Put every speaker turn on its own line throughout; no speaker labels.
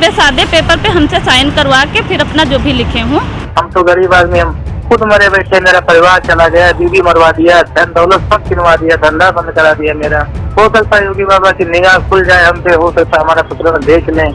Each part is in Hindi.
पे सादे पेपर पे हमसे साइन करवा के फिर अपना जो भी लिखे हूँ।
हम तो गरीब आदमी, हम खुद मरे बैठे, मेरा परिवार चला गया, बीवी मरवा दिया, धन दौलत सब छिनवा दिया, धंधा बंद करा दिया मेरा। हो सकता है योगी बाबा की निगाह खुल जाए हमसे, हो सकता है हमारा पुत्र देख लें।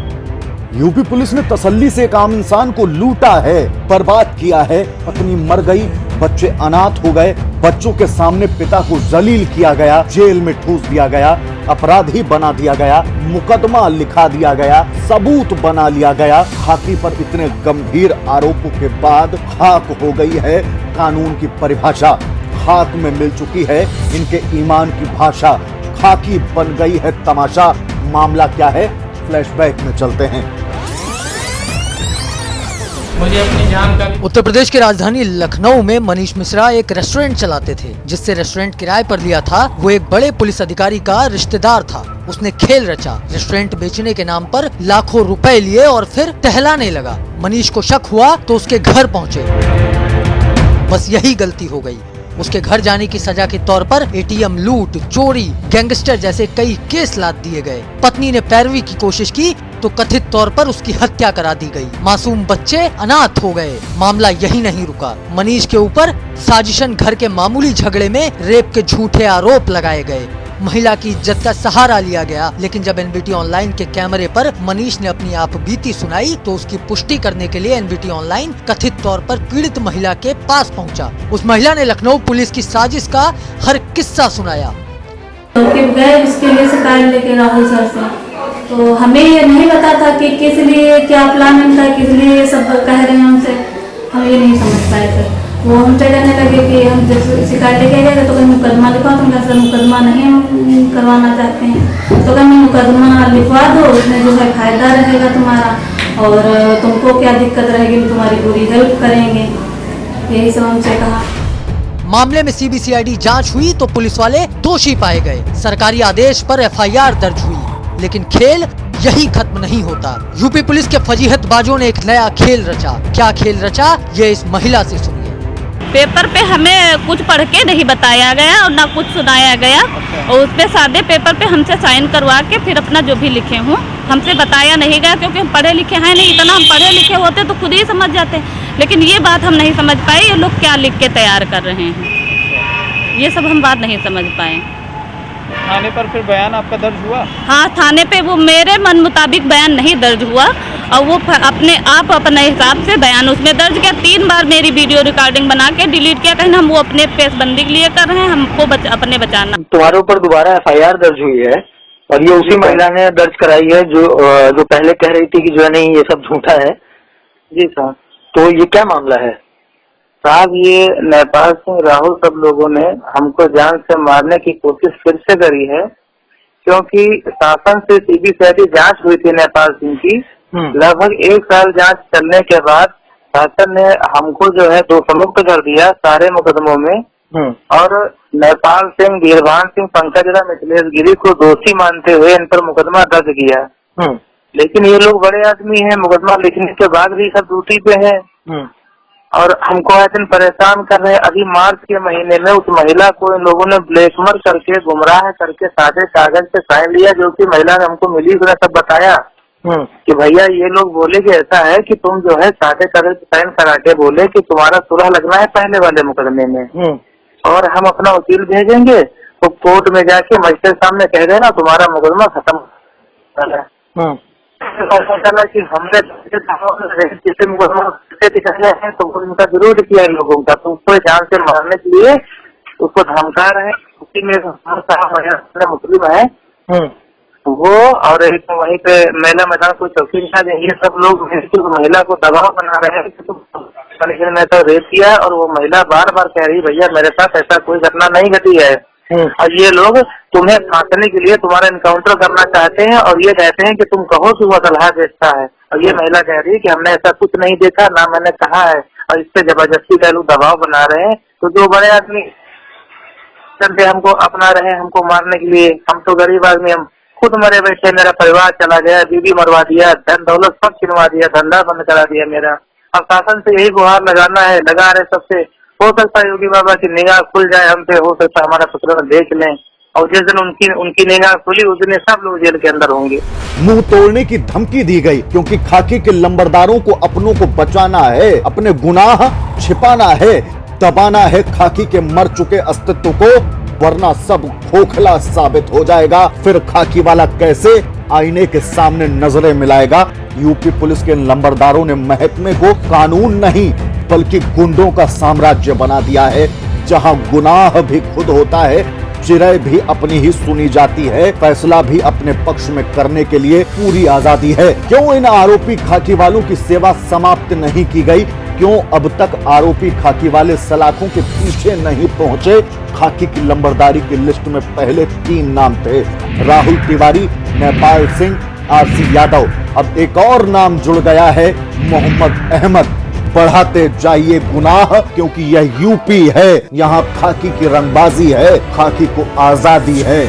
यूपी पुलिस ने तसल्ली से एक आम इंसान को लूटा है, बर्बाद किया है। पत्नी मर गई, बच्चे अनाथ हो गए, बच्चों के सामने पिता को जलील किया गया, जेल में ठूस दिया गया, अपराधी बना दिया गया, मुकदमा लिखा दिया गया, सबूत बना लिया गया। खाकी पर इतने गंभीर आरोपों के बाद खाक हो गई है कानून की परिभाषा, खाक में मिल चुकी है इनके ईमान की भाषा, खाकी बन गई है तमाशा। मामला क्या है, फ्लैशबैक में चलते हैं।
मुझे अपनी जान का
उत्तर प्रदेश की राजधानी लखनऊ में मनीष मिश्रा एक रेस्टोरेंट चलाते थे। जिससे रेस्टोरेंट किराए पर लिया था वो एक बड़े पुलिस अधिकारी का रिश्तेदार था। उसने खेल रचा, रेस्टोरेंट बेचने के नाम पर लाखों रुपए लिए और फिर टहलाने लगा। मनीष को शक हुआ तो उसके घर पहुंचे। बस यही गलती हो गई। उसके घर जाने की सजा के तौर पर एटीएम लूट, चोरी, गैंगस्टर जैसे कई केस लाद दिए गए। पत्नी ने पैरवी की कोशिश की तो कथित तौर पर उसकी हत्या करा दी गई। मासूम बच्चे अनाथ हो गए। मामला यही नहीं रुका, मनीष के ऊपर साजिशन घर के मामूली झगड़े में रेप के झूठे आरोप लगाए गए। महिला की इज्जत का सहारा लिया गया। लेकिन जब एनबीटी ऑनलाइन के कैमरे पर मनीष ने अपनी आप बीती सुनाई तो उसकी पुष्टि करने के लिए एनबीटी ऑनलाइन कथित तौर पर पीड़ित महिला के पास पहुंचा। उस महिला ने लखनऊ पुलिस की साजिश का हर किस्सा सुनाया।
गए उसके लिए शिकायत लेके राहुल सर से, तो हमें ये नहीं पता था कि किस लिए क्या प्लान इनका, किस लिए ये सब कह रहे हैं हमसे, हम ये नहीं समझ पाए थे। वो हमसे कहने लगे कि हम जब शिकायत लेके गए तो कहीं मुकदमा लिखवा, तुम कैसे मुकदमा नहीं हम करवाना चाहते हैं, तो कहीं मुकदमा लिखवा दो, उसमें जो है फायदा रहेगा तुम्हारा और तुमको क्या दिक्कत रहेगी, तुम्हारी पूरी हेल्प करेंगे, यही सब हमसे कहा।
मामले में सीबीसीआईडी जांच हुई तो पुलिस वाले दोषी पाए गए। सरकारी आदेश पर एफआईआर दर्ज हुई। लेकिन खेल यही खत्म नहीं होता। यूपी पुलिस के फजीहतबाजों ने एक नया खेल रचा। क्या खेल रचा, ये इस महिला से सुनिए।
पेपर पे हमें कुछ पढ़ के नहीं बताया गया और ना कुछ सुनाया गया और उस पे सादे पेपर पे हमसे साइन करवा के फिर अपना जो भी लिखे हूँ, हमसे बताया नहीं गया क्योंकि हम पढ़े लिखे हैं नहीं। इतना हम पढ़े लिखे होते तो खुद ही समझ जाते, लेकिन ये बात हम नहीं समझ पाए ये लोग क्या लिख के तैयार कर रहे हैं, ये सब हम बात नहीं समझ पाए।
थाने पर फिर बयान आपका दर्ज हुआ?
हाँ, थाने पे वो मेरे मन मुताबिक बयान नहीं दर्ज हुआ और वो अपने हिसाब से बयान उसमें दर्ज किया। 3 बार मेरी वीडियो रिकॉर्डिंग बना के डिलीट किया, कहीं हम वो अपने पेशबंदी के लिए कर रहे हैं, हमको अपने बचाना।
तुम्हारे ऊपर दोबारा एफआईआर दर्ज हुई है और ये उसी महिला ने दर्ज कराई है जो पहले कह रही थी कि जो है नहीं ये सब झूठा है। जी सर, तो ये क्या मामला है? साहब, ये नेपाल सिंह राहुल सब लोगों ने हमको जान से मारने की कोशिश फिर से करी है, क्योंकि शासन से सीबीसीआईडी जांच हुई थी नेपाल सिंह की। लगभग 1 साल जांच चलने के बाद शासन ने हमको जो है दोषमुक्त कर दिया सारे मुकदमों में और नेपाल सिंह, वीरभान सिंह, पंकज राम, मिथिलेश गिरी को दोषी मानते हुए इन पर मुकदमा दर्ज किया। लेकिन ये लोग बड़े आदमी हैं, मुकदमा लिखने के बाद भी सब ड्यूटी पे हैं और हमको आए दिन परेशान कर रहे हैं। अभी मार्च के महीने में उस महिला को इन लोगों ने ब्लैकमेल करके, गुमराह करके सादे कागज पे साइन लिया, जो कि महिला ने हमको मिली, उसने सब बताया कि भैया ये लोग बोले कि ऐसा है कि तुम जो है सादे कागज पे साइन करा के बोले कि तुम्हारा सुलह लगना है पहले वाले मुकदमे में और हम अपना वकील भेजेंगे तो कोर्ट में जाके मजिस्ट्रेट सामने कह देना तुम्हारा मुकदमा खत्म कि हमने मुकदमा दिखाया है तो उनका विरोध किया इन लोगों का, तो उसको जान से मारने के लिए उसको धमका रहे हैं। उसी में मुस्लिम है वो और एक वहीं पे मेला मैदान को चौकी इंचार्ज, ये सब लोग महिला को दबाव बना रहे हैं कि मैं तो रेप किया और वो महिला बार बार कह रही भैया मेरे साथ ऐसा कोई घटना नहीं घटी है और ये लोग तुम्हें फांसने के लिए तुम्हारा इनकाउंटर करना चाहते हैं और ये कहते हैं कि तुम कहो कि वो दल्हा बेचता है और ये महिला कह रही है कि हमने ऐसा कुछ नहीं देखा, ना मैंने कहा है और इस पे जबरदस्ती का लोग दबाव बना रहे हैं। तो जो बड़े आदमी चलते हमको अपना रहे हैं हमको मारने के लिए, हम तो गरीब आदमी, हम खुद मरे बैठे, मेरा परिवार चला गया, बीवी मरवा दिया, धन दौलत सब छिनवा दिया, धंधा बंद करा दिया मेरा। अब शासन से यही गुहार लगाना है, लगा रहे सबसे। हो सकता है योगी बाबा की निगाह खुल जाए हमसे, हो सकता है हमारा पुत्र देख लें,
और जिस दिन उनकी निगाह खुली उस दिन सब लोग जेल के अंदर होंगे।
मुंह तोड़ने की धमकी दी गई क्योंकि खाकी के लंबरदारों को अपनों को बचाना है, अपने गुनाह छिपाना है, दबाना है खाकी के मर चुके अस्तित्व को, वरना सब खोखला साबित हो जाएगा। फिर खाकी वाला कैसे आईने के सामने नजरें मिलाएगा। यूपी पुलिस के लंबरदारों ने महकमे को कानून नहीं बल्कि गुंडों का साम्राज्य बना दिया है, जहां गुनाह भी खुद होता है, चिरय भी अपनी ही सुनी जाती है, फैसला भी अपने पक्ष में करने के लिए पूरी आजादी है। क्यों इन आरोपी खाकी वालों की सेवा समाप्त नहीं की गई? क्यों अब तक आरोपी खाकी वाले सलाखों के पीछे नहीं पहुंचे? खाकी की लंबरदारी की लिस्ट में पहले 3 नाम थे, राहुल तिवारी, नेपाल सिंह, आरसी यादव। अब एक और नाम जुड़ गया है, मोहम्मद अहमद। बढ़ाते जाइए गुनाह, क्योंकि यह यूपी है, यहाँ खाकी की रंगबाजी है, खाकी को आजादी है।